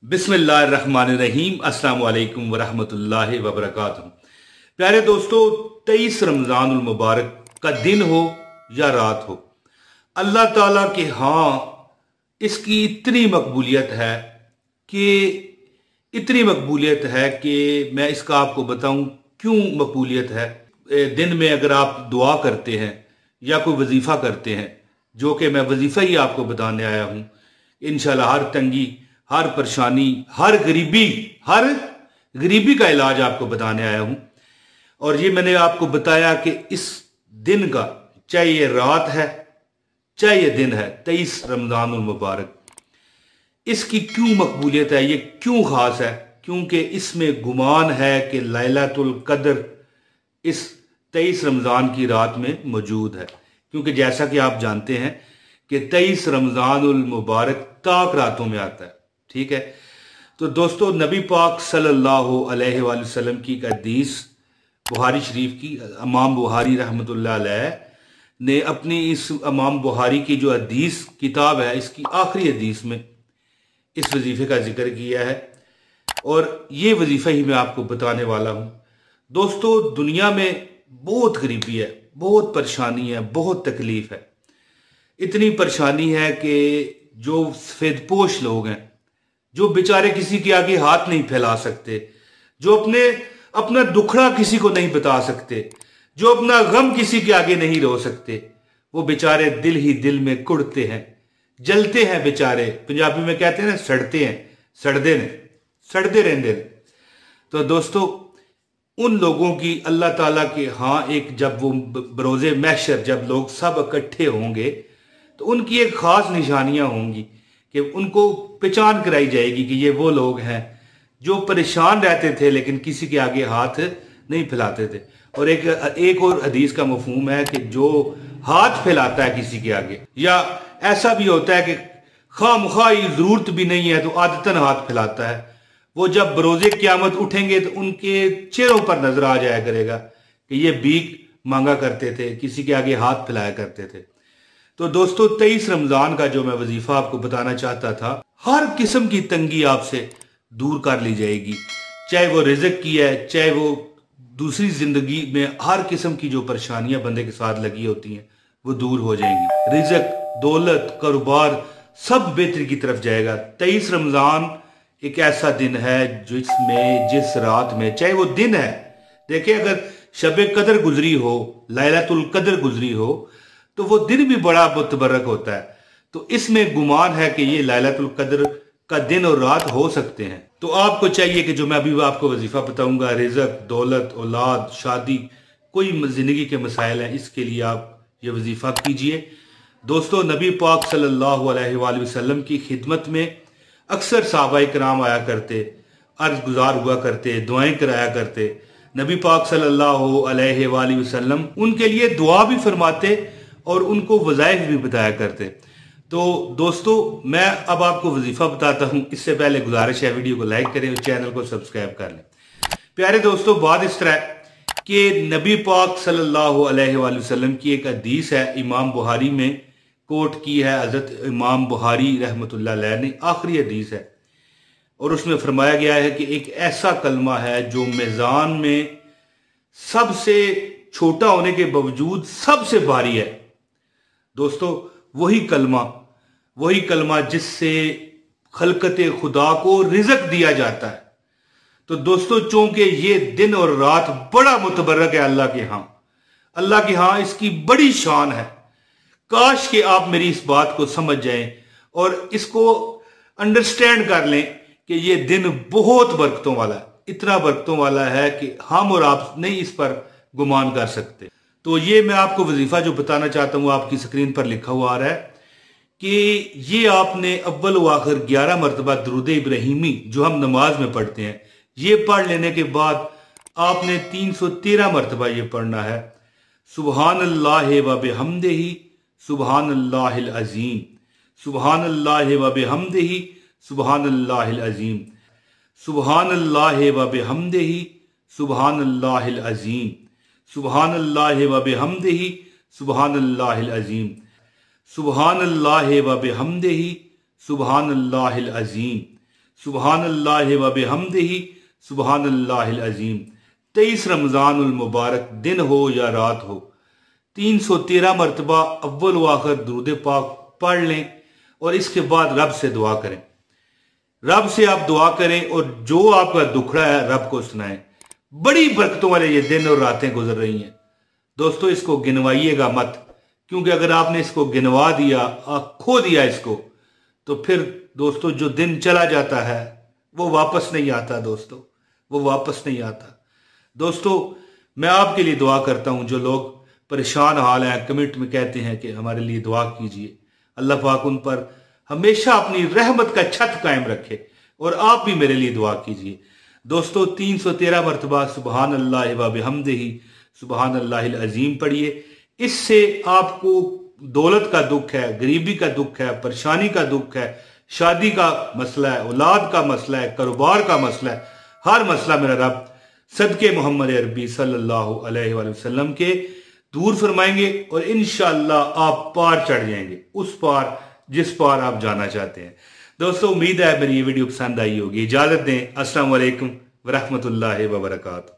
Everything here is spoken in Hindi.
बिस्मिल्लाहिर्रहमानिर्रहीम। अस्सलाम वालेकुम वरहमतुल्लाहि वबरकातुहू। प्यारे दोस्तों, 23 रमज़ानुल मुबारक का दिन हो या रात हो, अल्लाह ताला के हाँ इसकी इतनी मकबूलियत है कि मैं इसका आपको बताऊं क्यों मकबूलियत है। दिन में अगर आप दुआ करते हैं या कोई वजीफ़ा करते हैं, जो कि मैं वजीफ़ा ही आपको बताने आया हूं, इंशाल्लाह हर तंगी, हर परेशानी, हर गरीबी का इलाज आपको बताने आया हूं। और ये मैंने आपको बताया कि इस दिन का, चाहे ये रात है चाहे ये दिन है, 23 रमज़ानुल मुबारक, इसकी क्यों मकबूलियत है, ये क्यों खास है? क्योंकि इसमें गुमान है कि लैलतुल कद्र इस 23 रमज़ान की रात में मौजूद है। क्योंकि जैसा कि आप जानते हैं कि 23 रमज़ानुल मुबारक ताक रातों में आता है। ठीक है, तो दोस्तों, नबी पाक सल्लल्लाहु अलैहि वसल्लम की एक हदीस बुहारी शरीफ की, इमाम बुहारी रहमतुल्लाह अलैह ने अपनी इस इमाम बुहारी की जो हदीस किताब है, इसकी आखिरी हदीस में इस वजीफे का जिक्र किया है। और ये वजीफा ही मैं आपको बताने वाला हूं। दोस्तों, दुनिया में बहुत गरीबी है, बहुत परेशानी है, बहुत तकलीफ है। इतनी परेशानी है कि जो सफेदपोश लोग हैं, जो बेचारे किसी के आगे हाथ नहीं फैला सकते, जो अपना दुखड़ा किसी को नहीं बता सकते, जो अपना गम किसी के आगे नहीं रो सकते, वो बेचारे दिल ही दिल में कुड़ते हैं, जलते हैं बेचारे। पंजाबी में कहते हैं ना, सड़ते हैं, सड़ते रहते हैं। तो दोस्तों, उन लोगों की अल्लाह ताला के हाँ एक जब वो बरोज़े महशर जब लोग सब इकट्ठे होंगे, तो उनकी एक खास निशानियां होंगी कि उनको पहचान कराई जाएगी कि ये वो लोग हैं जो परेशान रहते थे लेकिन किसी के आगे हाथ नहीं फैलाते थे। और एक और हदीस का मफहूम है कि जो हाथ फैलाता है किसी के आगे, या ऐसा भी होता है कि खामखाई जरूरत भी नहीं है तो आदतन हाथ फैलाता है, वो जब बरोज़े क़यामत उठेंगे तो उनके चेहरों पर नजर आ जाया करेगा कि ये भीख मांगा करते थे, किसी के आगे हाथ फैलाया करते थे। तो दोस्तों, 23 रमज़ान का जो मैं वजीफा आपको बताना चाहता था, हर किस्म की तंगी आपसे दूर कर ली जाएगी, चाहे वो रिज़्क की है, चाहे वो दूसरी जिंदगी में हर किस्म की जो परेशानियां बंदे के साथ लगी होती हैं वो दूर हो जाएंगी। रिज़्क, दौलत, कारोबार सब बेहतरी की तरफ जाएगा। 23 रमज़ान एक ऐसा दिन है जिस रात में, चाहे वो दिन है, देखिए अगर शब कदर गुजरी हो, लैलतुल कद्र गुजरी हो, तो वो दिन भी बड़ा मुतबरक होता है। तो इसमें गुमान है कि ये लैलतुल कद्र का दिन और रात हो सकते हैं। तो आपको चाहिए कि जो मैं अभी आपको वजीफा बताऊंगा, रिज़्क, दौलत, औलाद, शादी, कोई जिंदगी के मसाइल हैं, इसके लिए आप ये वजीफा कीजिए। दोस्तों, नबी पाक सल्लल्लाहु अलैहि वसल्लम की खिदमत में अक्सर सहाबाए किराम आया करते, अर्ज गुजार हुआ करते, दुआएं कराया करते। नबी पाक सल्लल्लाहु अलैहि वसल्लम उनके लिए दुआ भी फरमाते और उनको वज़ाइफ भी बताया करते। तो दोस्तों, मैं अब आपको वजीफा बताता हूं। इससे पहले गुजारिश है, वीडियो को लाइक करें और चैनल को सब्सक्राइब कर लें। प्यारे दोस्तों, बात इस तरह कि नबी पाक सल्लल्लाहु अलैहि वसल्लम की एक हदीस है, इमाम बुहारी में कोट की है, हजरत इमाम बुहारी रहमतुल्लाह अलैह ने, आखिरी हदीस है। और उसमें फरमाया गया है कि एक ऐसा कलमा है जो मीज़ान में सबसे छोटा होने के बावजूद सबसे भारी है। दोस्तों, वही कलमा जिससे खलकत खुदा को रिज़्क दिया जाता है। तो दोस्तों, चूंकि ये दिन और रात बड़ा मुतबरक है अल्लाह के यहाँ इसकी बड़ी शान है। काश कि आप मेरी इस बात को समझ जाएं और इसको अंडरस्टैंड कर लें कि ये दिन बहुत बरकतों वाला है, इतना बरकतों वाला है कि हम और आप नहीं इस पर गुमान कर सकते। तो ये मैं आपको वजीफा जो बताना चाहता हूँ, आपकी स्क्रीन पर लिखा हुआ आ रहा है कि ये आपने अव्वल व आखिर 11 मरतबा दुरूद इब्राहिमी जो हम नमाज में पढ़ते हैं, ये पढ़ लेने के बाद आपने 313 मरतबा ये पढ़ना है, सुबहानल्लाह व बिहम्दिही सुबहानल्लाहिल अज़ीम, सुबहानल्लाह व बिहम्दिही सुबहानल्लाहिल अज़ीम, सुबहानल्लाह व बिहम्दिही सुबहानल्लाहिल अज़ीम, सुबहानल्लाह व बिहम्दिही सुबहानल्लाहिल अज़ीम, सुबहानल्लाह व बिहम्दिही सुबहानल्लाहिल अज़ीम, सुबहानल्लाहि व बिहम्दिही सुबहानल्लाहिल अजीम। 23 रमज़ानुल मुबारक दिन हो या रात हो, 313 मरतबा अव्वल व आखिर दुरूद पाक पढ़ लें और इसके बाद रब से दुआ करें। रब से आप दुआ करें और जो आपका दुखड़ा है रब को सुनाएं। बड़ी बरकतों वाले ये दिन और रातें गुजर रही हैं दोस्तों, इसको गिनवाइएगा मत, क्योंकि अगर आपने इसको गिनवा दिया, खो दिया इसको, तो फिर दोस्तों जो दिन चला जाता है वो वापस नहीं आता दोस्तों, वो वापस नहीं आता। दोस्तों मैं आपके लिए दुआ करता हूं, जो लोग परेशान हाल हैं, कमेंट में कहते हैं कि हमारे लिए दुआ कीजिए, अल्लाह पाक उन पर हमेशा अपनी रहमत का छत कायम रखे और आप भी मेरे लिए दुआ कीजिए। दोस्तों 313 मरतबा सुबहान अल्लाह व बिहम्दिही सुबहान अल्लाहिल अजीम पढ़िए। इससे आपको दौलत का दुख है, गरीबी का दुख है, परेशानी का दुख है, शादी का मसला है, औलाद का मसला है, कारोबार का मसला है, हर मसला मेरा रब सदके मोहम्मद अरबी सल्लल्लाहु अलैहि वसल्लम के दूर फरमाएंगे और इंशाअल्लाह आप पार चढ़ जाएंगे, उस पार जिस पार आप जाना चाहते हैं। दोस्तों उम्मीद है मेरी ये वीडियो पसंद आई होगी। इजाजत दें, अस्सलाम वालेकुम व रहमतुल्लाहि व बरकातहू।